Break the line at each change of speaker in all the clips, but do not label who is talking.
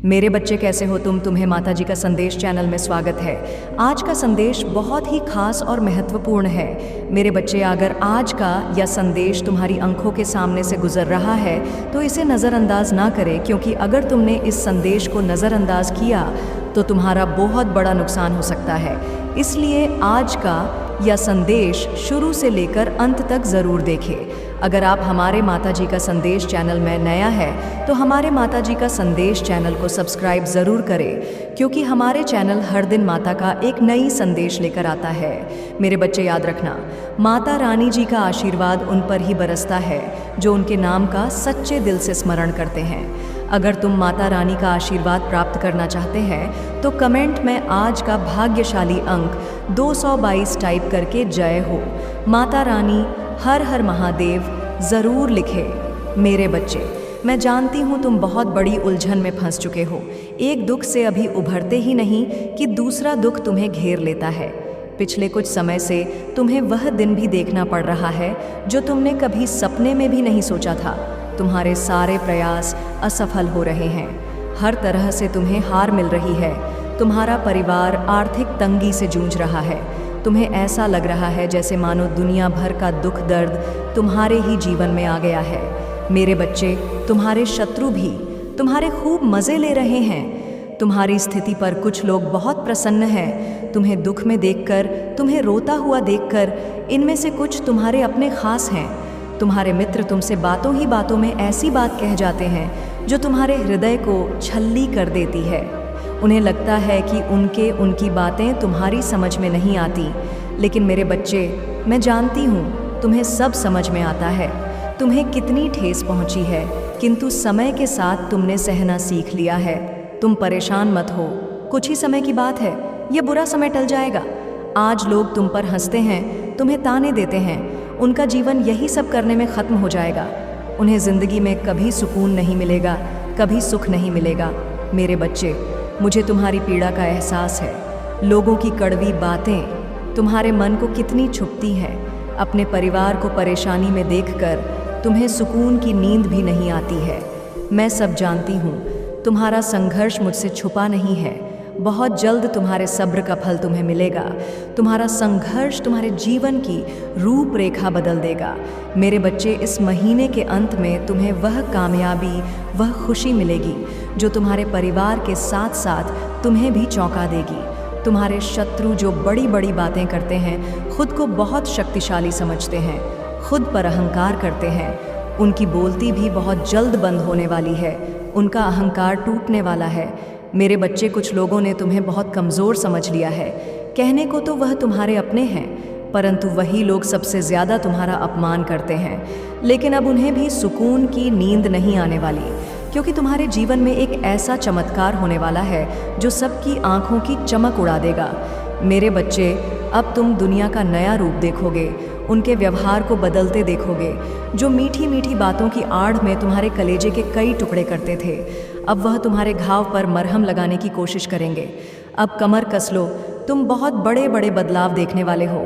मेरे बच्चे कैसे हो तुम्हें माता जी का संदेश चैनल में स्वागत है। आज का संदेश बहुत ही खास और महत्वपूर्ण है। मेरे बच्चे, अगर आज का यह संदेश तुम्हारी आंखों के सामने से गुजर रहा है तो इसे नज़रअंदाज ना करें, क्योंकि अगर तुमने इस संदेश को नज़रअंदाज किया तो तुम्हारा बहुत बड़ा नुकसान हो सकता है। इसलिए आज का यह संदेश शुरू से लेकर अंत तक ज़रूर देखें। अगर आप हमारे माता जी का संदेश चैनल में नया है तो हमारे माता जी का संदेश चैनल को सब्सक्राइब ज़रूर करें, क्योंकि हमारे चैनल हर दिन माता का एक नई संदेश लेकर आता है। मेरे बच्चे, याद रखना, माता रानी जी का आशीर्वाद उन पर ही बरसता है जो उनके नाम का सच्चे दिल से स्मरण करते हैं। अगर तुम माता रानी का आशीर्वाद प्राप्त करना चाहते हैं तो कमेंट में आज का भाग्यशाली अंक 222 टाइप करके जय हो माता रानी हर हर महादेव ज़रूर लिखे। मेरे बच्चे, मैं जानती हूँ तुम बहुत बड़ी उलझन में फंस चुके हो। एक दुख से अभी उभरते ही नहीं कि दूसरा दुख तुम्हें घेर लेता है। पिछले कुछ समय से तुम्हें वह दिन भी देखना पड़ रहा है जो तुमने कभी सपने में भी नहीं सोचा था। तुम्हारे सारे प्रयास असफल हो रहे हैं। हर तरह से तुम्हें हार मिल रही है। तुम्हारा परिवार आर्थिक तंगी से जूझ रहा है। तुम्हें ऐसा लग रहा है जैसे मानो दुनिया भर का दुख दर्द तुम्हारे ही जीवन में आ गया है। मेरे बच्चे, तुम्हारे शत्रु भी तुम्हारे खूब मज़े ले रहे हैं। तुम्हारी स्थिति पर कुछ लोग बहुत प्रसन्न हैं। तुम्हें दुख में देखकर, तुम्हें रोता हुआ देखकर इनमें से कुछ तुम्हारे अपने खास हैं। तुम्हारे मित्र तुमसे बातों ही बातों में ऐसी बात कह जाते हैं जो तुम्हारे हृदय को छल्ली कर देती है। उन्हें लगता है कि उनकी बातें तुम्हारी समझ में नहीं आती, लेकिन मेरे बच्चे, मैं जानती हूँ तुम्हें सब समझ में आता है। तुम्हें कितनी ठेस पहुँची है, किंतु समय के साथ तुमने सहना सीख लिया है। तुम परेशान मत हो, कुछ ही समय की बात है, ये बुरा समय टल जाएगा। आज लोग तुम पर हंसते हैं, तुम्हें ताने देते हैं, उनका जीवन यही सब करने में ख़त्म हो जाएगा। उन्हें ज़िंदगी में कभी सुकून नहीं मिलेगा, कभी सुख नहीं मिलेगा। मेरे बच्चे, मुझे तुम्हारी पीड़ा का एहसास है। लोगों की कड़वी बातें तुम्हारे मन को कितनी छुपती हैं। अपने परिवार को परेशानी में देखकर तुम्हें सुकून की नींद भी नहीं आती है। मैं सब जानती हूँ। तुम्हारा संघर्ष मुझसे छुपा नहीं है। बहुत जल्द तुम्हारे सब्र का फल तुम्हें मिलेगा। तुम्हारा संघर्ष तुम्हारे जीवन की रूपरेखा बदल देगा। मेरे बच्चे, इस महीने के अंत में तुम्हें वह कामयाबी, वह खुशी मिलेगी जो तुम्हारे परिवार के साथ साथ तुम्हें भी चौंका देगी। तुम्हारे शत्रु जो बड़ी बड़ी बातें करते हैं, खुद को बहुत शक्तिशाली समझते हैं, खुद पर अहंकार करते हैं, उनकी बोलती भी बहुत जल्द बंद होने वाली है। उनका अहंकार टूटने वाला है। मेरे बच्चे, कुछ लोगों ने तुम्हें बहुत कमज़ोर समझ लिया है। कहने को तो वह तुम्हारे अपने हैं, परंतु वही लोग सबसे ज़्यादा तुम्हारा अपमान करते हैं। लेकिन अब उन्हें भी सुकून की नींद नहीं आने वाली, क्योंकि तुम्हारे जीवन में एक ऐसा चमत्कार होने वाला है जो सबकी आंखों की चमक उड़ा देगा। मेरे बच्चे, अब तुम दुनिया का नया रूप देखोगे, उनके व्यवहार को बदलते देखोगे। जो मीठी मीठी बातों की आड़ में तुम्हारे कलेजे के कई टुकड़े करते थे, अब वह तुम्हारे घाव पर मरहम लगाने की कोशिश करेंगे। अब कमर कस लो, तुम बहुत बड़े बड़े बदलाव देखने वाले हो।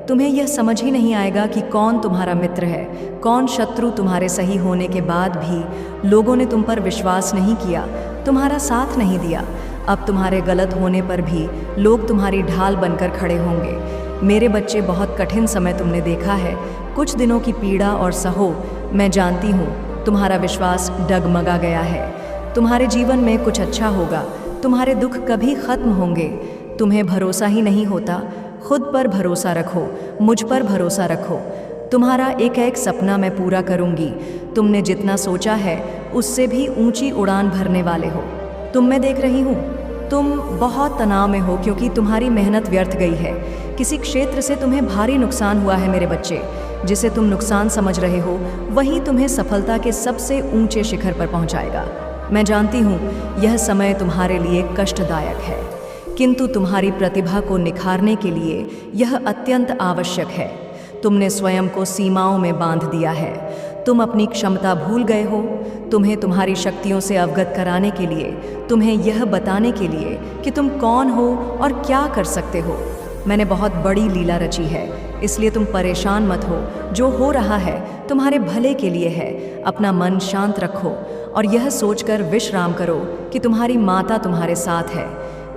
तुम्हें यह समझ ही नहीं आएगा कि कौन तुम्हारा मित्र है, कौन शत्रु। तुम्हारे सही होने के बाद भी लोगों ने तुम पर विश्वास नहीं किया, तुम्हारा साथ नहीं दिया। अब तुम्हारे गलत होने पर भी लोग तुम्हारी ढाल बनकर खड़े होंगे। मेरे बच्चे, बहुत कठिन समय तुमने देखा है। कुछ दिनों की पीड़ा और सहो, मैं जानती हूँ तुम्हारा विश्वास डगमगा गया है। तुम्हारे जीवन में कुछ अच्छा होगा। तुम्हारे दुख कभी ख़त्म होंगे। तुम्हें भरोसा ही नहीं होता, खुद पर भरोसा रखो, मुझ पर भरोसा रखो। तुम्हारा एक एक सपना मैं पूरा करूँगी। तुमने जितना सोचा है उससे भी ऊंची उड़ान भरने वाले हो। तुम, मैं देख रही हूँ, तुम बहुत तनाव में हो, क्योंकि तुम्हारी मेहनत व्यर्थ गई है। किसी क्षेत्र से तुम्हें भारी नुकसान हुआ है। मेरे बच्चे, जिसे तुम नुकसान समझ रहे हो वही तुम्हें सफलता के सबसे ऊंचे शिखर पर पहुंचाएगा। मैं जानती हूँ यह समय तुम्हारे लिए कष्टदायक है, किंतु तुम्हारी प्रतिभा को निखारने के लिए यह अत्यंत आवश्यक है। तुमने स्वयं को सीमाओं में बांध दिया है। तुम अपनी क्षमता भूल गए हो। तुम्हें तुम्हारी शक्तियों से अवगत कराने के लिए, तुम्हें यह बताने के लिए कि तुम कौन हो और क्या कर सकते हो, मैंने बहुत बड़ी लीला रची है। इसलिए तुम परेशान मत हो। जो हो रहा है तुम्हारे भले के लिए है। अपना मन शांत रखो और यह सोचकर विश्राम करो कि तुम्हारी माता तुम्हारे साथ है।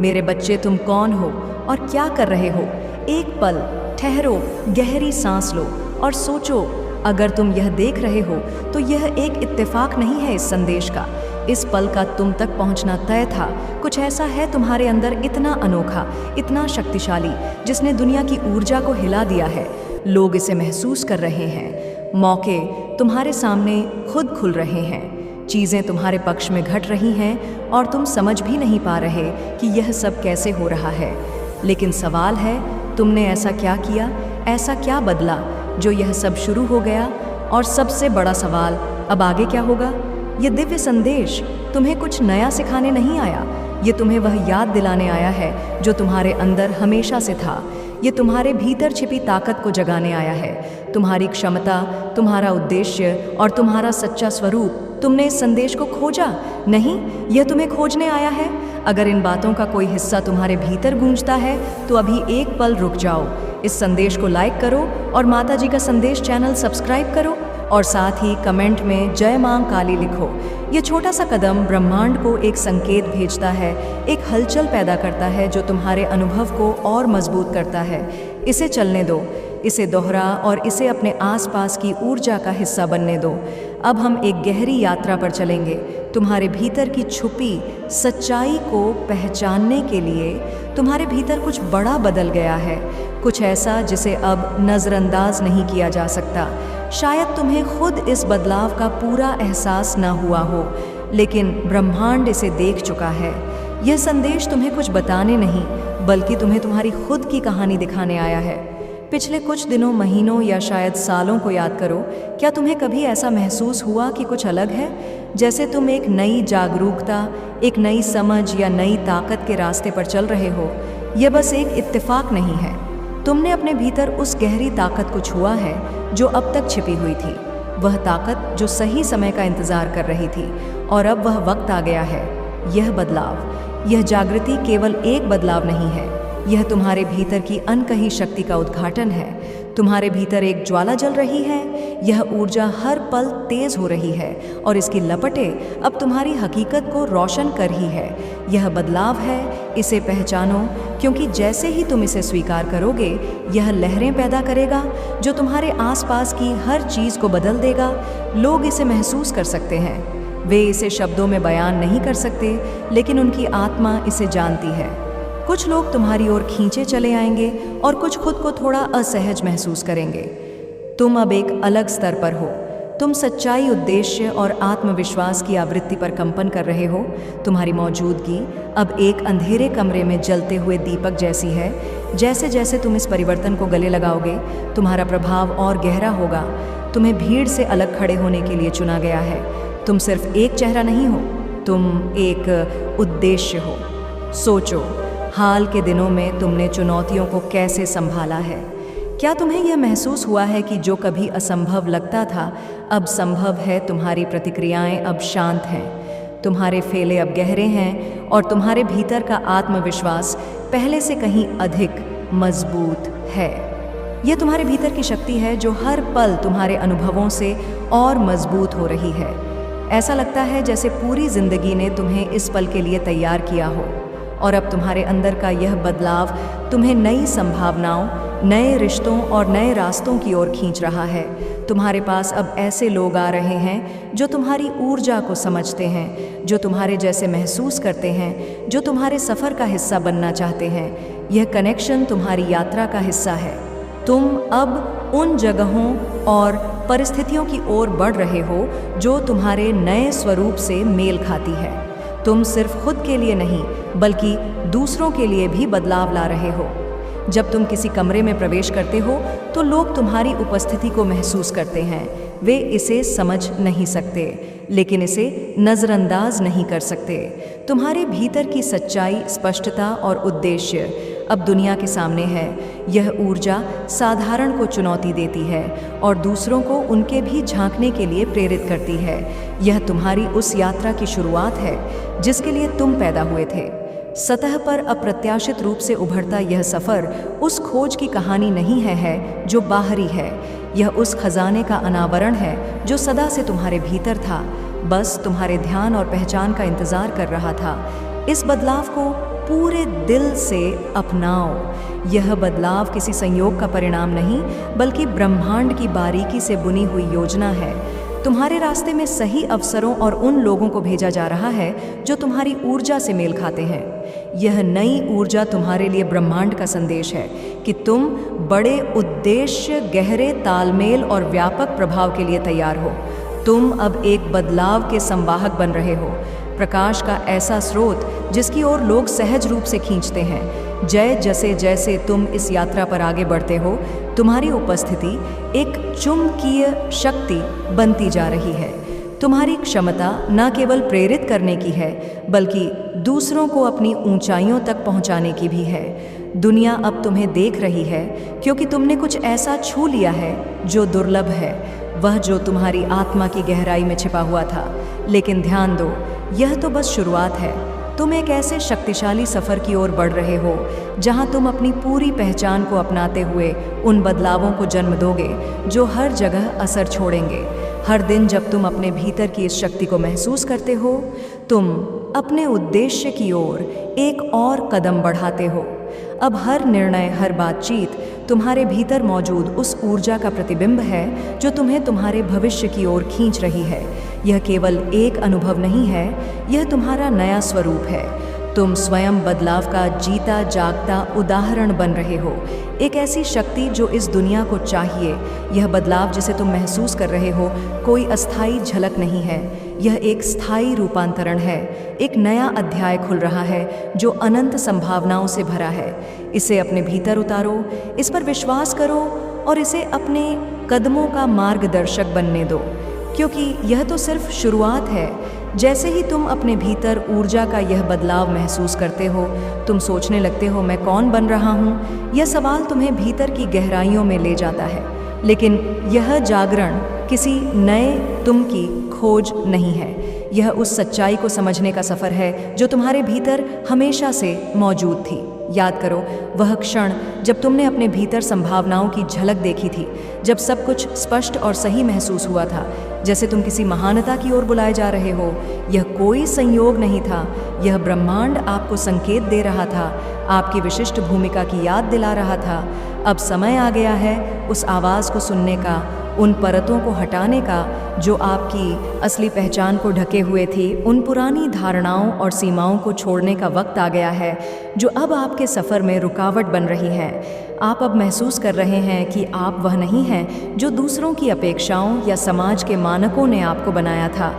मेरे बच्चे, तुम कौन हो और क्या कर रहे हो? एक पल ठहरो, गहरी सांस लो और सोचो। अगर तुम यह देख रहे हो तो यह एक इत्तेफाक नहीं है इस संदेश का। इस पल का तुम तक पहुंचना तय था। कुछ ऐसा है तुम्हारे अंदर इतना अनोखा, इतना शक्तिशाली, जिसने दुनिया की ऊर्जा को हिला दिया है। लोग इसे महसूस कर रहे हैं। मौके तुम्हारे सामने खुद खुल रहे हैं। चीज़ें तुम्हारे पक्ष में घट रही हैं और तुम समझ भी नहीं पा रहे कि यह सब कैसे हो रहा है। लेकिन सवाल है, तुमने ऐसा क्या किया, ऐसा क्या बदला जो यह सब शुरू हो गया? और सबसे बड़ा सवाल, अब आगे क्या होगा? ये दिव्य संदेश तुम्हें कुछ नया सिखाने नहीं आया। ये तुम्हें वह याद दिलाने आया है जो तुम्हारे अंदर हमेशा से था। ये तुम्हारे भीतर छिपी ताकत को जगाने आया है। तुम्हारी क्षमता, तुम्हारा उद्देश्य और तुम्हारा सच्चा स्वरूप। तुमने इस संदेश को खोजा नहीं, यह तुम्हें खोजने आया है। अगर इन बातों का कोई हिस्सा तुम्हारे भीतर गूंजता है तो अभी एक पल रुक जाओ। इस संदेश को लाइक करो और माता जी का संदेश चैनल सब्सक्राइब करो और साथ ही कमेंट में जय मां काली लिखो। ये छोटा सा कदम ब्रह्मांड को एक संकेत भेजता है, एक हलचल पैदा करता है जो तुम्हारे अनुभव को और मजबूत करता है। इसे चलने दो, इसे दोहरा और इसे अपने आसपास की ऊर्जा का हिस्सा बनने दो। अब हम एक गहरी यात्रा पर चलेंगे, तुम्हारे भीतर की छुपी सच्चाई को पहचानने के लिए। तुम्हारे भीतर कुछ बड़ा बदल गया है, कुछ ऐसा जिसे अब नज़रअंदाज नहीं किया जा सकता। शायद तुम्हें खुद इस बदलाव का पूरा एहसास न हुआ हो, लेकिन ब्रह्मांड इसे देख चुका है। यह संदेश तुम्हें कुछ बताने नहीं, बल्कि तुम्हें तुम्हारी खुद की कहानी दिखाने आया है। पिछले कुछ दिनों, महीनों या शायद सालों को याद करो। क्या तुम्हें कभी ऐसा महसूस हुआ कि कुछ अलग है? जैसे तुम एक नई जागरूकता, एक नई समझ या नई ताकत के रास्ते पर चल रहे हो। यह बस एक इत्तेफाक नहीं है। तुमने अपने भीतर उस गहरी ताकत को छुआ है जो अब तक छिपी हुई थी। वह ताकत जो सही समय का इंतजार कर रही थी। और अब वह वक्त आ गया है। यह बदलाव, यह जागृति केवल एक बदलाव नहीं है। यह तुम्हारे भीतर की अनकही शक्ति का उद्घाटन है। तुम्हारे भीतर एक ज्वाला जल रही है। यह ऊर्जा हर पल तेज हो रही है और इसकी लपटें अब तुम्हारी हकीकत को रोशन कर ही है। यह बदलाव है, इसे पहचानो, क्योंकि जैसे ही तुम इसे स्वीकार करोगे, यह लहरें पैदा करेगा जो तुम्हारे आसपास की हर चीज़ को बदल देगा। लोग इसे महसूस कर सकते हैं। वे इसे शब्दों में बयान नहीं कर सकते, लेकिन उनकी आत्मा इसे जानती है। कुछ लोग तुम्हारी ओर खींचे चले आएंगे और कुछ खुद को थोड़ा असहज महसूस करेंगे। तुम अब एक अलग स्तर पर हो। तुम सच्चाई, उद्देश्य और आत्मविश्वास की आवृत्ति पर कंपन कर रहे हो। तुम्हारी मौजूदगी अब एक अंधेरे कमरे में जलते हुए दीपक जैसी है। जैसे जैसे तुम इस परिवर्तन को गले लगाओगे, तुम्हारा प्रभाव और गहरा होगा। तुम्हें भीड़ से अलग खड़े होने के लिए चुना गया है। तुम सिर्फ एक चेहरा नहीं हो, तुम एक उद्देश्य हो। सोचो, हाल के दिनों में तुमने चुनौतियों को कैसे संभाला है? क्या तुम्हें यह महसूस हुआ है कि जो कभी असंभव लगता था, अब संभव है? तुम्हारी प्रतिक्रियाएं अब शांत हैं, तुम्हारे फेले अब गहरे हैं और तुम्हारे भीतर का आत्मविश्वास पहले से कहीं अधिक मजबूत है। यह तुम्हारे भीतर की शक्ति है जो हर पल तुम्हारे अनुभवों से और मजबूत हो रही है। ऐसा लगता है जैसे पूरी जिंदगी ने तुम्हें इस पल के लिए तैयार किया हो। और अब तुम्हारे अंदर का यह बदलाव तुम्हें नई संभावनाओं, नए रिश्तों और नए रास्तों की ओर खींच रहा है। तुम्हारे पास अब ऐसे लोग आ रहे हैं जो तुम्हारी ऊर्जा को समझते हैं, जो तुम्हारे जैसे महसूस करते हैं, जो तुम्हारे सफ़र का हिस्सा बनना चाहते हैं। यह कनेक्शन तुम्हारी यात्रा का हिस्सा है। तुम अब उन जगहों और परिस्थितियों की ओर बढ़ रहे हो जो तुम्हारे नए स्वरूप से मेल खाती है। तुम सिर्फ खुद के लिए नहीं, बल्कि दूसरों के लिए भी बदलाव ला रहे हो। जब तुम किसी कमरे में प्रवेश करते हो तो लोग तुम्हारी उपस्थिति को महसूस करते हैं। वे इसे समझ नहीं सकते, लेकिन इसे नज़रअंदाज नहीं कर सकते। तुम्हारे भीतर की सच्चाई, स्पष्टता और उद्देश्य अब दुनिया के सामने है। यह ऊर्जा साधारण को चुनौती देती है और दूसरों को उनके भी झांकने के लिए प्रेरित करती है। यह तुम्हारी उस यात्रा की शुरुआत है जिसके लिए तुम पैदा हुए थे। सतह पर अप्रत्याशित रूप से उभरता यह सफ़र उस खोज की कहानी नहीं है जो बाहरी है। यह उस खजाने का अनावरण है जो सदा से तुम्हारे भीतर था। बस तुम्हारे ध्यान और पहचान का इंतजार कर रहा था। इस बदलाव को पूरे दिल से अपनाओ। यह बदलाव किसी संयोग का परिणाम नहीं, बल्कि ब्रह्मांड की बारीकी से बुनी हुई योजना है। तुम्हारे रास्ते में सही अवसरों और उन लोगों को भेजा जा रहा है जो तुम्हारी ऊर्जा से मेल खाते हैं। यह नई ऊर्जा तुम्हारे लिए ब्रह्मांड का संदेश है कि तुम बड़े उद्देश्य, गहरे तालमेल और व्यापक प्रभाव के लिए तैयार हो। तुम अब एक बदलाव के संवाहक बन रहे हो, प्रकाश का ऐसा स्रोत जिसकी ओर लोग सहज रूप से खींचते हैं। जैसे जैसे तुम इस यात्रा पर आगे बढ़ते हो, तुम्हारी उपस्थिति एक चुंबकीय शक्ति बनती जा रही है। तुम्हारी क्षमता न केवल प्रेरित करने की है, बल्कि दूसरों को अपनी ऊंचाइयों तक पहुंचाने की भी है। दुनिया अब तुम्हें देख रही है, क्योंकि तुमने कुछ ऐसा छू लिया है जो दुर्लभ है, वह जो तुम्हारी आत्मा की गहराई में छिपा हुआ था। लेकिन ध्यान दो, यह तो बस शुरुआत है। तुम एक ऐसे शक्तिशाली सफ़र की ओर बढ़ रहे हो जहां तुम अपनी पूरी पहचान को अपनाते हुए उन बदलावों को जन्म दोगे जो हर जगह असर छोड़ेंगे। हर दिन जब तुम अपने भीतर की इस शक्ति को महसूस करते हो, तुम अपने उद्देश्य की ओर एक और कदम बढ़ाते हो। अब हर निर्णय, हर बातचीत तुम्हारे भीतर मौजूद उस ऊर्जा का प्रतिबिंब है जो तुम्हें तुम्हारे भविष्य की ओर खींच रही है। यह केवल एक अनुभव नहीं है, यह तुम्हारा नया स्वरूप है। तुम स्वयं बदलाव का जीता जागता उदाहरण बन रहे हो, एक ऐसी शक्ति जो इस दुनिया को चाहिए। यह बदलाव जिसे तुम महसूस कर रहे हो कोई अस्थायी झलक नहीं है, यह एक स्थायी रूपांतरण है। एक नया अध्याय खुल रहा है जो अनंत संभावनाओं से भरा है। इसे अपने भीतर उतारो, इस पर विश्वास करो और इसे अपने कदमों का मार्गदर्शक बनने दो, क्योंकि यह तो सिर्फ शुरुआत है। जैसे ही तुम अपने भीतर ऊर्जा का यह बदलाव महसूस करते हो, तुम सोचने लगते हो, मैं कौन बन रहा हूँ? यह सवाल तुम्हें भीतर की गहराइयों में ले जाता है। लेकिन यह जागरण किसी नए तुम की खोज नहीं है, यह उस सच्चाई को समझने का सफ़र है जो तुम्हारे भीतर हमेशा से मौजूद थी। याद करो वह क्षण जब तुमने अपने भीतर संभावनाओं की झलक देखी थी, जब सब कुछ स्पष्ट और सही महसूस हुआ था, जैसे तुम किसी महानता की ओर बुलाए जा रहे हो। यह कोई संयोग नहीं था, यह ब्रह्मांड आपको संकेत दे रहा था, आपकी विशिष्ट भूमिका की याद दिला रहा था। अब समय आ गया है उस आवाज़ को सुनने का, उन परतों को हटाने का जो आपकी असली पहचान को ढके हुए थी। उन पुरानी धारणाओं और सीमाओं को छोड़ने का वक्त आ गया है जो अब आपके सफ़र में रुकावट बन रही हैं। आप अब महसूस कर रहे हैं कि आप वह नहीं हैं जो दूसरों की अपेक्षाओं या समाज के मानकों ने आपको बनाया था।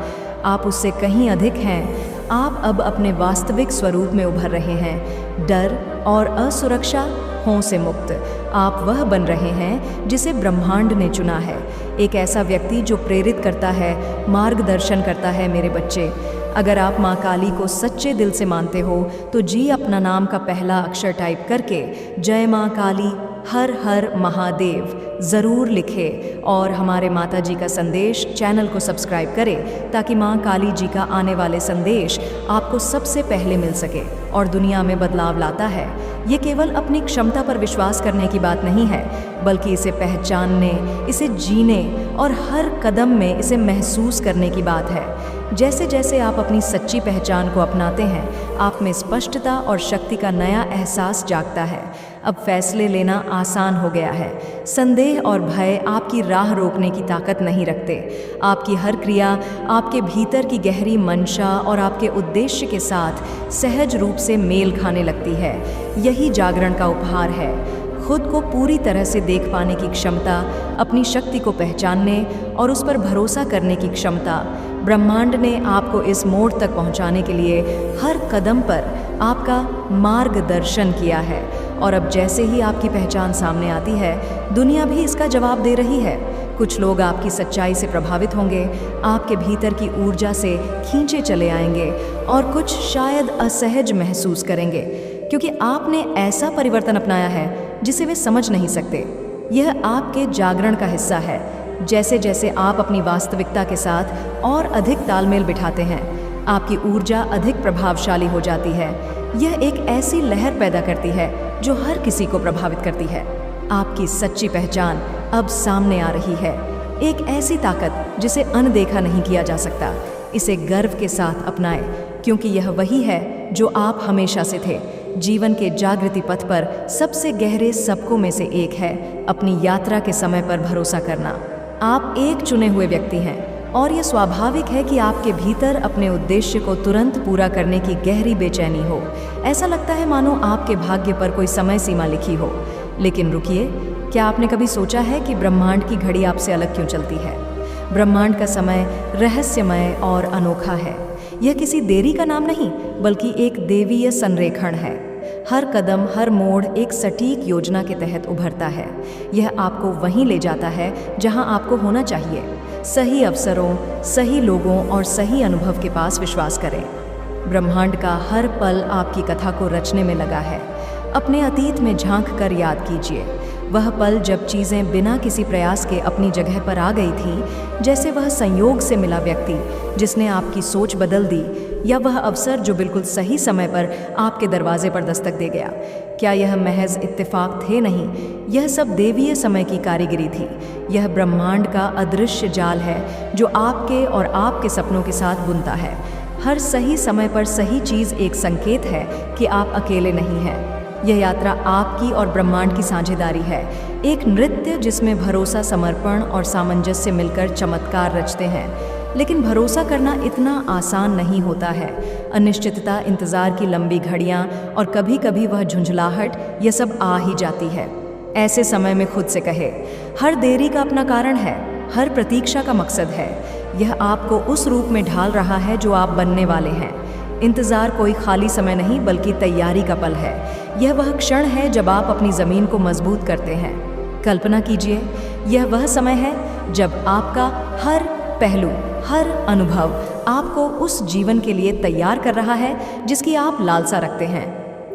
आप उससे कहीं अधिक हैं। आप अब अपने वास्तविक स्वरूप में उभर रहे हैं, डर और असुरक्षा हों से मुक्त। आप वह बन रहे हैं जिसे ब्रह्मांड ने चुना है, एक ऐसा व्यक्ति जो प्रेरित करता है, मार्गदर्शन करता है। मेरे बच्चे, अगर आप माँ काली को सच्चे दिल से मानते हो तो जी अपना नाम का पहला अक्षर टाइप करके जय माँ काली हर हर महादेव ज़रूर लिखें और हमारे माता जी का संदेश चैनल को सब्सक्राइब करें ताकि माँ काली जी का आने वाले संदेश आपको सबसे पहले मिल सके और दुनिया में बदलाव लाता है। ये केवल अपनी क्षमता पर विश्वास करने की बात नहीं है, बल्कि इसे पहचानने, इसे जीने और हर कदम में इसे महसूस करने की बात है। जैसे जैसे आप अपनी सच्ची पहचान को अपनाते हैं, आप में स्पष्टता और शक्ति का नया एहसास जागता है। अब फैसले लेना आसान हो गया है। संदेह और भय आपकी राह रोकने की ताकत नहीं रखते। आपकी हर क्रिया आपके भीतर की गहरी मंशा और आपके उद्देश्य के साथ सहज रूप से मेल खाने लगती है। यही जागरण का उपहार है। खुद को पूरी तरह से देख पाने की क्षमता, अपनी शक्ति को पहचानने और उस पर भरोसा करने की क्षमता। ब्रह्मांड ने आपको इस मोड़ तक पहुंचाने के लिए हर कदम पर आपका मार्गदर्शन किया है और अब जैसे ही आपकी पहचान सामने आती है, दुनिया भी इसका जवाब दे रही है। कुछ लोग आपकी सच्चाई से प्रभावित होंगे, आपके भीतर की ऊर्जा से खींचे चले आएंगे और कुछ शायद असहज महसूस करेंगे क्योंकि आपने ऐसा परिवर्तन अपनाया है जिसे वे समझ नहीं सकते। यह आपके जागरण का हिस्सा है। जैसे जैसे आप अपनी वास्तविकता के साथ और अधिक तालमेल बिठाते हैं, आपकी ऊर्जा अधिक प्रभावशाली हो जाती है। यह एक ऐसी लहर पैदा करती है जो हर किसी को प्रभावित करती है। आपकी सच्ची पहचान अब सामने आ रही है, एक ऐसी ताकत जिसे अनदेखा नहीं किया जा सकता। इसे गर्व के साथ अपनाएं, क्योंकि यह वही है जो आप हमेशा से थे। जीवन के जागृति पथ पर सबसे गहरे सबकों में से एक है अपनी यात्रा के समय पर भरोसा करना। आप एक चुने हुए व्यक्ति हैं और यह स्वाभाविक है कि आपके भीतर अपने उद्देश्य को तुरंत पूरा करने की गहरी बेचैनी हो। ऐसा लगता है मानो आपके भाग्य पर कोई समय सीमा लिखी हो। लेकिन रुकिए, क्या आपने कभी सोचा है कि ब्रह्मांड की घड़ी आपसे अलग क्यों चलती है? ब्रह्मांड का समय रहस्यमय और अनोखा है। यह किसी देरी का नाम नहीं, बल्कि एक देवीय संरेखण है। हर कदम, हर मोड़ एक सटीक योजना के तहत उभरता है। यह आपको वहीं ले जाता है जहां आपको होना चाहिए। सही अवसरों, सही लोगों और सही अनुभव के पास विश्वास करें। ब्रह्मांड का हर पल आपकी कथा को रचने में लगा है। अपने अतीत में झांक कर याद कीजिए, वह पल जब चीज़ें बिना किसी प्रयास के अपनी जगह पर आ गई थी, जैसे वह संयोग से मिला व्यक्ति जिसने आपकी सोच बदल दी, या वह अवसर जो बिल्कुल सही समय पर आपके दरवाजे पर दस्तक दे गया। क्या यह महज इत्तेफाक थे? नहीं, यह सब देवीय समय की कारीगरी थी। यह ब्रह्मांड का अदृश्य जाल है जो आपके और आपके सपनों के साथ बुनता है। हर सही समय पर सही चीज़ एक संकेत है कि आप अकेले नहीं हैं। यह यात्रा आपकी और ब्रह्मांड की साझेदारी है, एक नृत्य जिसमें भरोसा, समर्पण और सामंजस्य मिलकर चमत्कार रचते हैं। लेकिन भरोसा करना इतना आसान नहीं होता है। अनिश्चितता, इंतज़ार की लंबी घड़ियाँ और कभी कभी वह झुंझलाहट, यह सब आ ही जाती है। ऐसे समय में खुद से कहे, हर देरी का अपना कारण है, हर प्रतीक्षा का मकसद है। यह आपको उस रूप में ढाल रहा है जो आप बनने वाले हैं। इंतज़ार कोई खाली समय नहीं, बल्कि तैयारी का पल है। यह वह क्षण है जब आप अपनी ज़मीन को मजबूत करते हैं। कल्पना कीजिए, यह वह समय है जब आपका हर पहलू, हर अनुभव आपको उस जीवन के लिए तैयार कर रहा है जिसकी आप लालसा रखते हैं।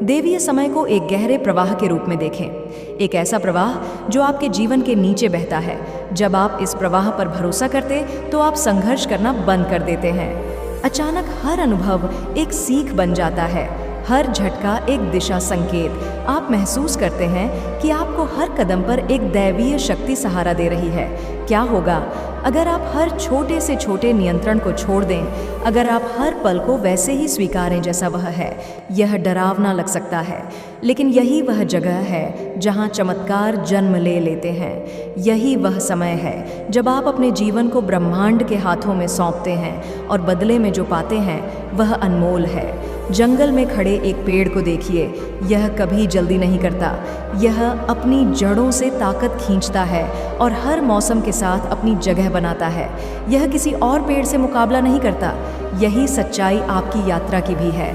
देवीय समय को एक गहरे प्रवाह के रूप में देखें, एक ऐसा प्रवाह जो आपके जीवन के नीचे बहता है। जब आप इस प्रवाह पर भरोसा करते तो आप संघर्ष करना बंद कर देते हैं। अचानक हर अनुभव एक सीख बन जाता है, हर झटका एक दिशा संकेत। आप महसूस करते हैं कि आपको हर कदम पर एक दैवीय शक्ति सहारा दे रही है। क्या होगा अगर आप हर छोटे से छोटे नियंत्रण को छोड़ दें, अगर आप हर पल को वैसे ही स्वीकारें जैसा वह है? यह डरावना लग सकता है, लेकिन यही वह जगह है जहां चमत्कार जन्म ले लेते हैं। यही वह समय है जब आप अपने जीवन को ब्रह्मांड के हाथों में सौंपते हैं और बदले में जो पाते हैं वह अनमोल है। जंगल में खड़े एक पेड़ को देखिए, यह कभी जल्दी नहीं करता। यह अपनी जड़ों से ताकत खींचता है और हर मौसम के साथ अपनी जगह बनाता है। यह किसी और पेड़ से मुकाबला नहीं करता। यही सच्चाई आपकी यात्रा की भी है।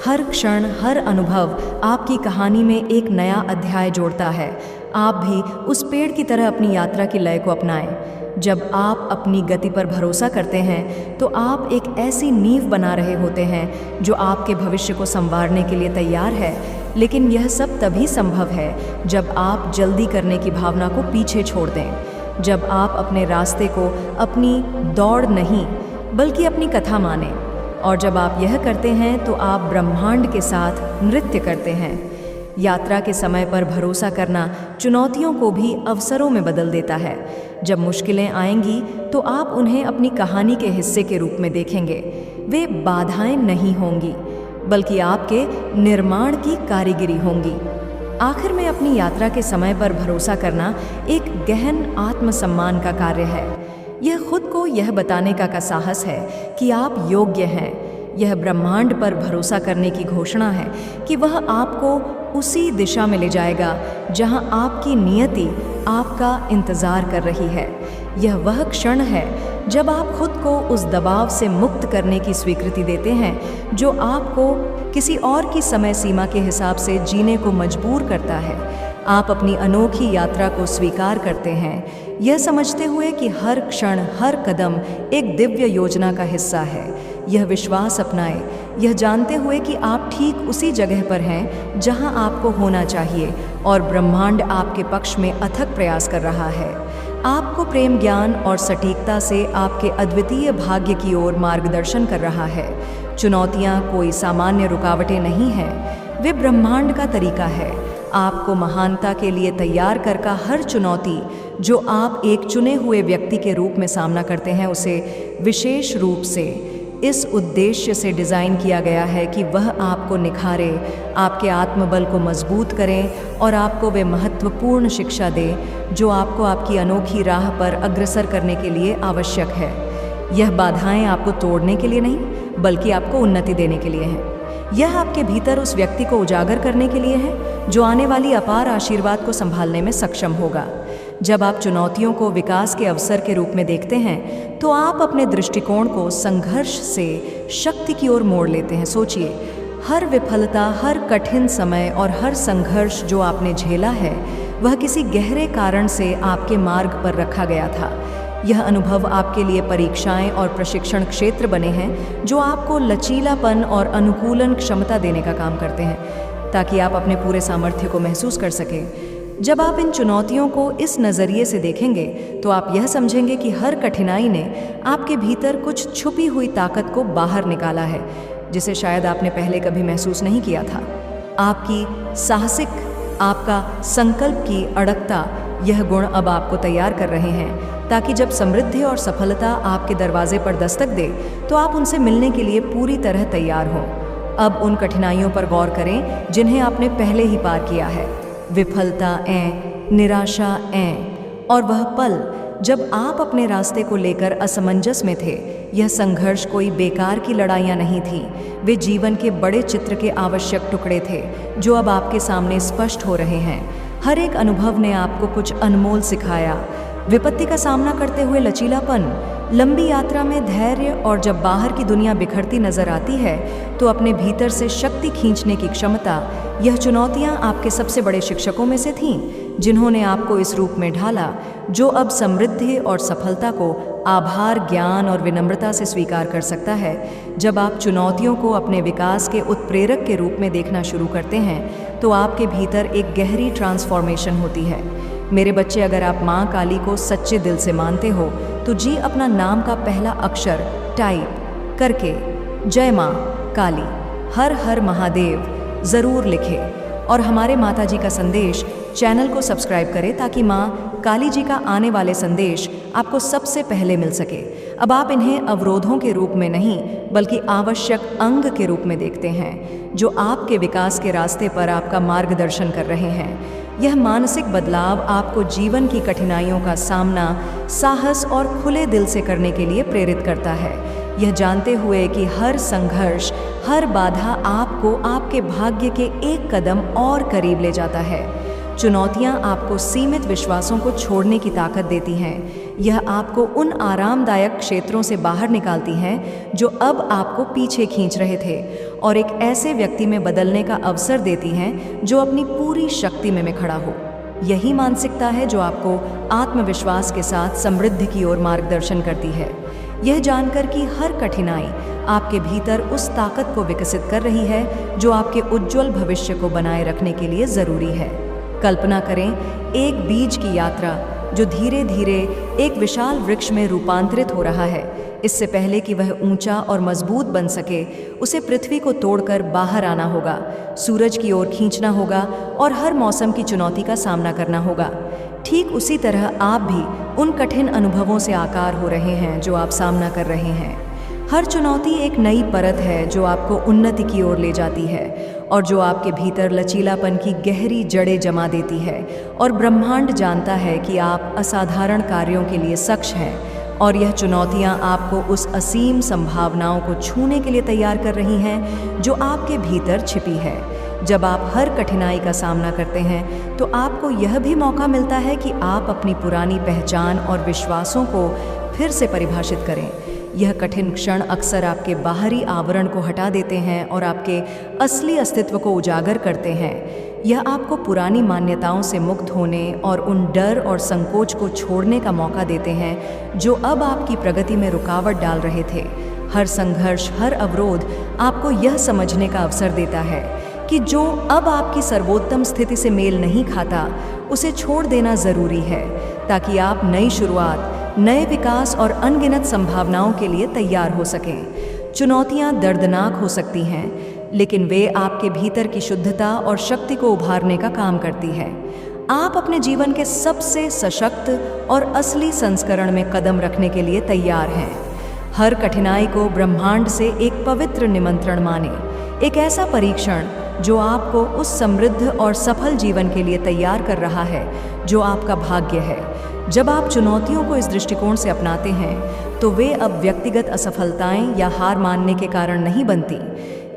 हर क्षण, हर अनुभव आपकी कहानी में एक नया अध्याय जोड़ता है। आप भी उस पेड़ की तरह अपनी यात्रा की लय को अपनाएं। जब आप अपनी गति पर भरोसा करते हैं तो आप एक ऐसी नींव बना रहे होते हैं जो आपके भविष्य को संवारने के लिए तैयार है। लेकिन यह सब तभी संभव है जब आप जल्दी करने की भावना को पीछे छोड़ दें, जब आप अपने रास्ते को अपनी दौड़ नहीं बल्कि अपनी कथा मानें। और जब आप यह करते हैं तो आप ब्रह्मांड के साथ नृत्य करते हैं। यात्रा के समय पर भरोसा करना चुनौतियों को भी अवसरों में बदल देता है। जब मुश्किलें आएंगी तो आप उन्हें अपनी कहानी के हिस्से के रूप में देखेंगे। वे बाधाएं नहीं होंगी, बल्कि आपके निर्माण की कारीगरी होंगी। आखिर में अपनी यात्रा के समय पर भरोसा करना एक गहन आत्मसम्मान का कार्य है। यह खुद को यह बताने का साहस है कि आप योग्य हैं। यह ब्रह्मांड पर भरोसा करने की घोषणा है कि वह आपको उसी दिशा में ले जाएगा जहां आपकी नियति आपका इंतज़ार कर रही है। यह वह क्षण है जब आप खुद को उस दबाव से मुक्त करने की स्वीकृति देते हैं जो आपको किसी और की समय सीमा के हिसाब से जीने को मजबूर करता है। आप अपनी अनोखी यात्रा को स्वीकार करते हैं, यह समझते हुए कि हर क्षण, हर कदम एक दिव्य योजना का हिस्सा है। यह विश्वास अपनाएं, यह जानते हुए कि आप ठीक उसी जगह पर हैं जहां आपको होना चाहिए और ब्रह्मांड आपके पक्ष में अथक प्रयास कर रहा है। आपको प्रेम, ज्ञान और सटीकता से आपके अद्वितीय भाग्य की ओर मार्गदर्शन कर रहा है। चुनौतियां कोई सामान्य रुकावटें नहीं हैं, वे ब्रह्मांड का तरीका है। आपको महानता के लिए तैयार कर का हर चुनौती जो आप एक चुने हुए व्यक्ति के रूप में सामना करते हैं, उसे विशेष रूप से इस उद्देश्य से डिज़ाइन किया गया है कि वह आपको निखारे, आपके आत्मबल को मजबूत करें और आपको वे महत्वपूर्ण शिक्षा दे जो आपको आपकी अनोखी राह पर अग्रसर करने के लिए आवश्यक है। यह बाधाएं आपको तोड़ने के लिए नहीं, बल्कि आपको उन्नति देने के लिए हैं। यह आपके भीतर उस व्यक्ति को उजागर करने के लिए है जो आने वाली अपार आशीर्वाद को संभालने में सक्षम होगा। जब आप चुनौतियों को विकास के अवसर के रूप में देखते हैं तो आप अपने दृष्टिकोण को संघर्ष से शक्ति की ओर मोड़ लेते हैं। सोचिए, हर विफलता, हर कठिन समय और हर संघर्ष जो आपने झेला है वह किसी गहरे कारण से आपके मार्ग पर रखा गया था। यह अनुभव आपके लिए परीक्षाएं और प्रशिक्षण क्षेत्र बने हैं जो आपको लचीलापन और अनुकूलन क्षमता देने का काम करते हैं, ताकि आप अपने पूरे सामर्थ्य को महसूस कर सकें। जब आप इन चुनौतियों को इस नज़रिए से देखेंगे तो आप यह समझेंगे कि हर कठिनाई ने आपके भीतर कुछ छुपी हुई ताकत को बाहर निकाला है, जिसे शायद आपने पहले कभी महसूस नहीं किया था। आपकी साहसिक, आपका संकल्प की अड़गता, यह गुण अब आपको तैयार कर रहे हैं ताकि जब समृद्धि और सफलता आपके दरवाजे पर दस्तक दे तो आप उनसे मिलने के लिए पूरी तरह तैयार हों। अब उन कठिनाइयों पर गौर करें जिन्हें आपने पहले ही पार किया है। विफलता निराशा और वह पल जब आप अपने रास्ते को लेकर असमंजस में थे। यह संघर्ष कोई बेकार की लड़ाइयाँ नहीं थी, वे जीवन के बड़े चित्र के आवश्यक टुकड़े थे जो अब आपके सामने स्पष्ट हो रहे हैं। हर एक अनुभव ने आपको कुछ अनमोल सिखाया। विपत्ति का सामना करते हुए लचीलापन, लंबी यात्रा में धैर्य और जब बाहर की दुनिया बिखरती नजर आती है तो अपने भीतर से शक्ति खींचने की क्षमता, यह चुनौतियां आपके सबसे बड़े शिक्षकों में से थीं, जिन्होंने आपको इस रूप में ढाला जो अब समृद्धि और सफलता को आभार, ज्ञान और विनम्रता से स्वीकार कर सकता है। जब आप चुनौतियों को अपने विकास के उत्प्रेरक के रूप में देखना शुरू करते हैं तो आपके भीतर एक गहरी ट्रांसफॉर्मेशन होती है। मेरे बच्चे, अगर आप माँ काली को सच्चे दिल से मानते हो तो जी अपना नाम का पहला अक्षर टाइप करके जय माँ काली, हर हर महादेव ज़रूर लिखें और हमारे माता जी का संदेश चैनल को सब्सक्राइब करें ताकि माँ काली जी का आने वाले संदेश आपको सबसे पहले मिल सके। अब आप इन्हें अवरोधों के रूप में नहीं बल्कि आवश्यक अंग के रूप में देखते हैं जो आपके विकास के रास्ते पर आपका मार्गदर्शन कर रहे हैं। यह मानसिक बदलाव आपको जीवन की कठिनाइयों का सामना साहस और खुले दिल से करने के लिए प्रेरित करता है, यह जानते हुए कि हर संघर्ष, हर बाधा आपको आपके भाग्य के एक कदम और करीब ले जाता है। चुनौतियां आपको सीमित विश्वासों को छोड़ने की ताकत देती हैं। यह आपको उन आरामदायक क्षेत्रों से बाहर निकालती हैं जो अब आपको पीछे खींच रहे थे और एक ऐसे व्यक्ति में बदलने का अवसर देती हैं जो अपनी पूरी शक्ति में खड़ा हो। यही मानसिकता है जो आपको आत्मविश्वास के साथ समृद्धि की ओर मार्गदर्शन करती है। यह जानकर कि हर कठिनाई आपके भीतर उस ताकत को विकसित कर रही है जो आपके उज्जवल भविष्य को बनाए रखने के लिए ज़रूरी है। कल्पना करें एक बीज की यात्रा जो धीरे धीरे एक विशाल वृक्ष में रूपांतरित हो रहा है। इससे पहले कि वह ऊंचा और मजबूत बन सके, उसे पृथ्वी को तोड़कर बाहर आना होगा, सूरज की ओर खींचना होगा और हर मौसम की चुनौती का सामना करना होगा। ठीक उसी तरह आप भी उन कठिन अनुभवों से आकार हो रहे हैं जो आप सामना कर रहे हैं। हर चुनौती एक नई परत है जो आपको उन्नति की ओर ले जाती है और जो आपके भीतर लचीलापन की गहरी जड़ें जमा देती है। और ब्रह्मांड जानता है कि आप असाधारण कार्यों के लिए सक्षम हैं और यह चुनौतियां आपको उस असीम संभावनाओं को छूने के लिए तैयार कर रही हैं जो आपके भीतर छिपी है। जब आप हर कठिनाई का सामना करते हैं तो आपको यह भी मौका मिलता है कि आप अपनी पुरानी पहचान और विश्वासों को फिर से परिभाषित करें। यह कठिन क्षण अक्सर आपके बाहरी आवरण को हटा देते हैं और आपके असली अस्तित्व को उजागर करते हैं। यह आपको पुरानी मान्यताओं से मुक्त होने और उन डर और संकोच को छोड़ने का मौका देते हैं जो अब आपकी प्रगति में रुकावट डाल रहे थे। हर संघर्ष, हर अवरोध आपको यह समझने का अवसर देता है कि जो अब आपकी सर्वोत्तम स्थिति से मेल नहीं खाता, उसे छोड़ देना ज़रूरी है ताकि आप नई शुरुआत, नए विकास और अनगिनत संभावनाओं के लिए तैयार हो सकें। चुनौतियां दर्दनाक हो सकती हैं, लेकिन वे आपके भीतर की शुद्धता और शक्ति को उभारने का काम करती है। आप अपने जीवन के सबसे सशक्त और असली संस्करण में कदम रखने के लिए तैयार हैं। हर कठिनाई को ब्रह्मांड से एक पवित्र निमंत्रण माने, एक ऐसा परीक्षण जो आपको उस समृद्ध और सफल जीवन के लिए तैयार कर रहा है जो आपका भाग्य है। जब आप चुनौतियों को इस दृष्टिकोण से अपनाते हैं तो वे अब व्यक्तिगत असफलताएं या हार मानने के कारण नहीं बनती।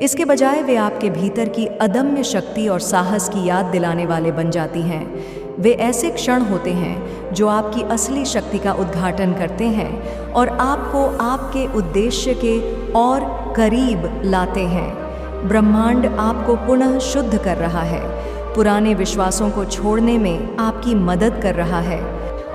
इसके बजाय वे आपके भीतर की अदम्य शक्ति और साहस की याद दिलाने वाले बन जाती हैं। वे ऐसे क्षण होते हैं जो आपकी असली शक्ति का उद्घाटन करते हैं और आपको आपके उद्देश्य के और करीब लाते हैं। ब्रह्मांड आपको पुनः शुद्ध कर रहा है, पुराने विश्वासों को छोड़ने में आपकी मदद कर रहा है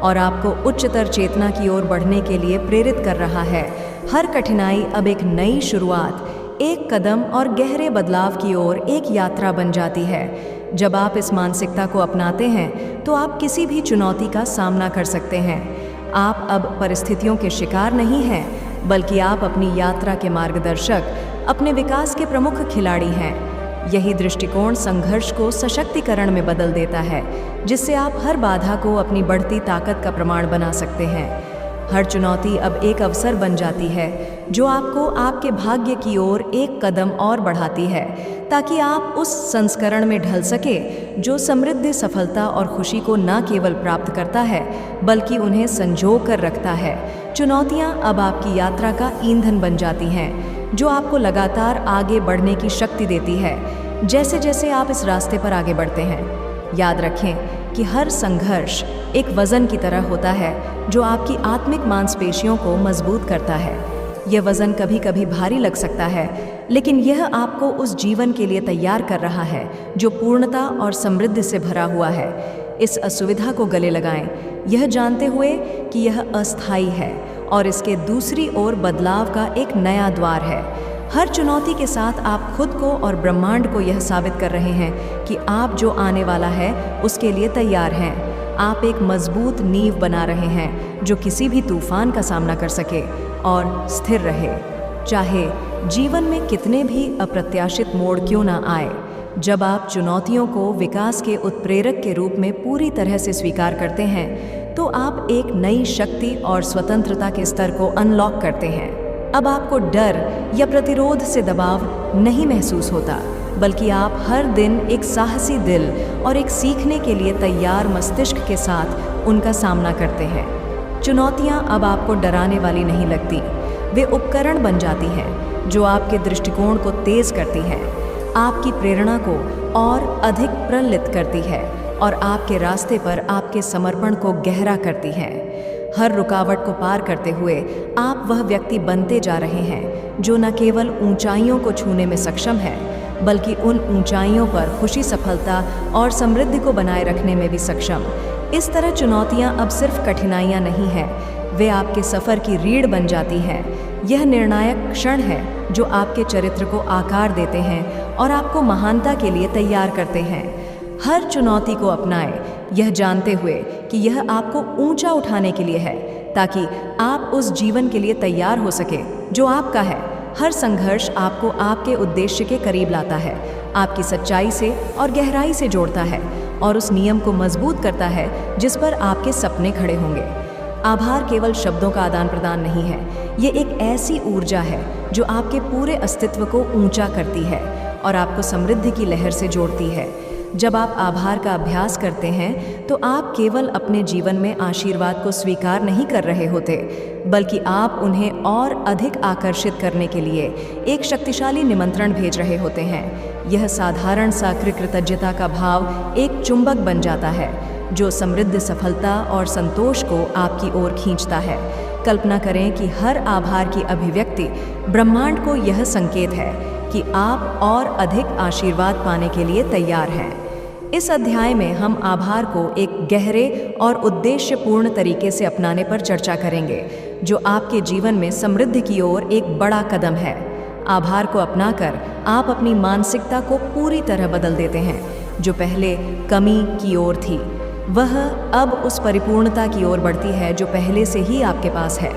और आपको उच्चतर चेतना की ओर बढ़ने के लिए प्रेरित कर रहा है। हर कठिनाई अब एक नई शुरुआत, एक कदम और गहरे बदलाव की ओर एक यात्रा बन जाती है। जब आप इस मानसिकता को अपनाते हैं तो आप किसी भी चुनौती का सामना कर सकते हैं। आप अब परिस्थितियों के शिकार नहीं हैं, बल्कि आप अपनी यात्रा के मार्गदर्शक, अपने विकास के प्रमुख खिलाड़ी हैं। यही दृष्टिकोण संघर्ष को सशक्तिकरण में बदल देता है, जिससे आप हर बाधा को अपनी बढ़ती ताकत का प्रमाण बना सकते हैं। हर चुनौती अब एक अवसर बन जाती है जो आपको आपके भाग्य की ओर एक कदम और बढ़ाती है, ताकि आप उस संस्करण में ढल सके जो समृद्धि, सफलता और खुशी को न केवल प्राप्त करता है बल्कि उन्हें संजो कर रखता है। चुनौतियां अब आपकी यात्रा का ईंधन बन जाती हैं, जो आपको लगातार आगे बढ़ने की शक्ति देती है। जैसे जैसे आप इस रास्ते पर आगे बढ़ते हैं, याद रखें कि हर संघर्ष एक वजन की तरह होता है जो आपकी आत्मिक मांसपेशियों को मजबूत करता है। यह वजन कभी कभी भारी लग सकता है, लेकिन यह आपको उस जीवन के लिए तैयार कर रहा है जो पूर्णता और समृद्धि से भरा हुआ है। इस असुविधा को गले लगाएं, यह जानते हुए कि यह अस्थायी है और इसके दूसरी ओर बदलाव का एक नया द्वार है। हर चुनौती के साथ आप खुद को और ब्रह्मांड को यह साबित कर रहे हैं कि आप जो आने वाला है उसके लिए तैयार हैं। आप एक मजबूत नींव बना रहे हैं जो किसी भी तूफान का सामना कर सके और स्थिर रहे, चाहे जीवन में कितने भी अप्रत्याशित मोड़ क्यों ना आए। जब आप चुनौतियों को विकास के उत्प्रेरक के रूप में पूरी तरह से स्वीकार करते हैं तो आप एक नई शक्ति और स्वतंत्रता के स्तर को अनलॉक करते हैं। अब आपको डर या प्रतिरोध से दबाव नहीं महसूस होता, बल्कि आप हर दिन एक साहसी दिल और एक सीखने के लिए तैयार मस्तिष्क के साथ उनका सामना करते हैं। चुनौतियां अब आपको डराने वाली नहीं लगती, वे उपकरण बन जाती हैं जो आपके दृष्टिकोण को तेज करती हैं, आपकी प्रेरणा को और अधिक प्रज्वलित करती है और आपके रास्ते पर आपके समर्पण को गहरा करती हैं। हर रुकावट को पार करते हुए आप वह व्यक्ति बनते जा रहे हैं जो न केवल ऊंचाइयों को छूने में सक्षम है, बल्कि उन ऊंचाइयों पर खुशी, सफलता और समृद्धि को बनाए रखने में भी सक्षम। इस तरह चुनौतियां अब सिर्फ कठिनाइयां नहीं हैं, वे आपके सफ़र की रीढ़ बन जाती हैं। यह निर्णायक क्षण है जो आपके चरित्र को आकार देते हैं और आपको महानता के लिए तैयार करते हैं। हर चुनौती को अपनाएं, यह जानते हुए कि यह आपको ऊंचा उठाने के लिए है, ताकि आप उस जीवन के लिए तैयार हो सके जो आपका है। हर संघर्ष आपको आपके उद्देश्य के करीब लाता है, आपकी सच्चाई से और गहराई से जोड़ता है और उस नियम को मजबूत करता है जिस पर आपके सपने खड़े होंगे। आभार केवल शब्दों का आदान प्रदान नहीं है, ये एक ऐसी ऊर्जा है जो आपके पूरे अस्तित्व को ऊंचा करती है और आपको समृद्धि की लहर से जोड़ती है। जब आप आभार का अभ्यास करते हैं तो आप केवल अपने जीवन में आशीर्वाद को स्वीकार नहीं कर रहे होते, बल्कि आप उन्हें और अधिक आकर्षित करने के लिए एक शक्तिशाली निमंत्रण भेज रहे होते हैं। यह साधारण सा कृतज्ञता का भाव एक चुंबक बन जाता है जो समृद्ध, सफलता और संतोष को आपकी ओर खींचता है। कल्पना करें कि हर आभार की अभिव्यक्ति ब्रह्मांड को यह संकेत है कि आप और अधिक आशीर्वाद पाने के लिए तैयार हैं। इस अध्याय में हम आभार को एक गहरे और उद्देश्यपूर्ण तरीके से अपनाने पर चर्चा करेंगे, जो आपके जीवन में समृद्धि की ओर एक बड़ा कदम है। आभार को अपनाकर आप अपनी मानसिकता को पूरी तरह बदल देते हैं। जो पहले कमी की ओर थी, वह अब उस परिपूर्णता की ओर बढ़ती है जो पहले से ही आपके पास है।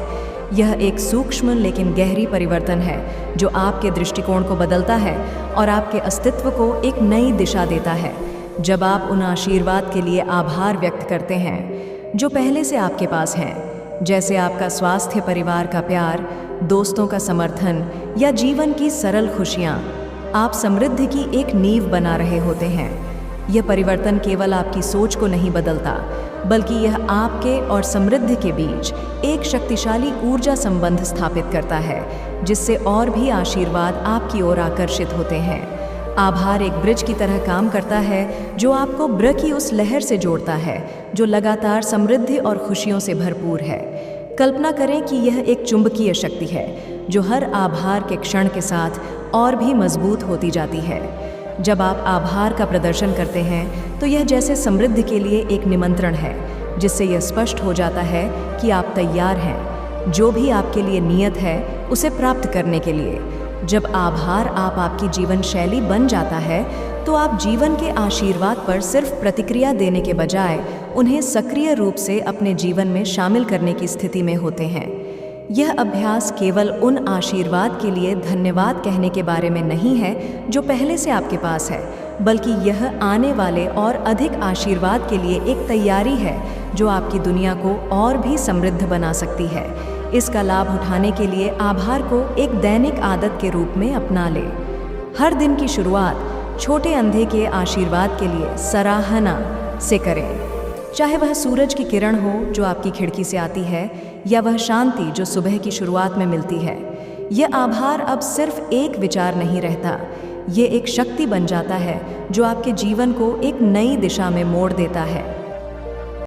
यह एक सूक्ष्म लेकिन गहरी परिवर्तन है जो आपके दृष्टिकोण को बदलता है और आपके अस्तित्व को एक नई दिशा देता है। जब आप उन आशीर्वाद के लिए आभार व्यक्त करते हैं जो पहले से आपके पास हैं, जैसे आपका स्वास्थ्य, परिवार का प्यार, दोस्तों का समर्थन या जीवन की सरल खुशियाँ आप समृद्धि की एक नींव बना रहे होते हैं। यह परिवर्तन केवल आपकी सोच को नहीं बदलता, बल्कि यह आपके और समृद्धि के बीच एक शक्तिशाली ऊर्जा संबंध स्थापित करता है, जिससे और भी आशीर्वाद आपकी ओर आकर्षित होते हैं। आभार एक ब्रिज की तरह काम करता है, जो आपको ब्र की उस लहर से जोड़ता है जो लगातार समृद्धि और खुशियों से भरपूर है। कल्पना करें कि यह एक चुंबकीय शक्ति है जो हर आभार के क्षण के साथ और भी मजबूत होती जाती है। जब आप आभार का प्रदर्शन करते हैं तो यह जैसे समृद्धि के लिए एक निमंत्रण है, जिससे यह स्पष्ट हो जाता है कि आप तैयार हैं जो भी आपके लिए नियत है उसे प्राप्त करने के लिए। जब आभार आपकी जीवन शैली बन जाता है तो आप जीवन के आशीर्वाद पर सिर्फ प्रतिक्रिया देने के बजाय उन्हें सक्रिय रूप से अपने जीवन में शामिल करने की स्थिति में होते हैं। यह अभ्यास केवल उन आशीर्वाद के लिए धन्यवाद कहने के बारे में नहीं है जो पहले से आपके पास है, बल्कि यह आने वाले और अधिक आशीर्वाद के लिए एक तैयारी है जो आपकी दुनिया को और भी समृद्ध बना सकती है। इसका लाभ उठाने के लिए आभार को एक दैनिक आदत के रूप में अपना लें। हर दिन की शुरुआत छोटे अंधे के आशीर्वाद के लिए सराहना से करें, चाहे वह सूरज की किरण हो जो आपकी खिड़की से आती है या वह शांति जो सुबह की शुरुआत में मिलती है। यह आभार अब सिर्फ एक विचार नहीं रहता, ये एक शक्ति बन जाता है जो आपके जीवन को एक नई दिशा में मोड़ देता है।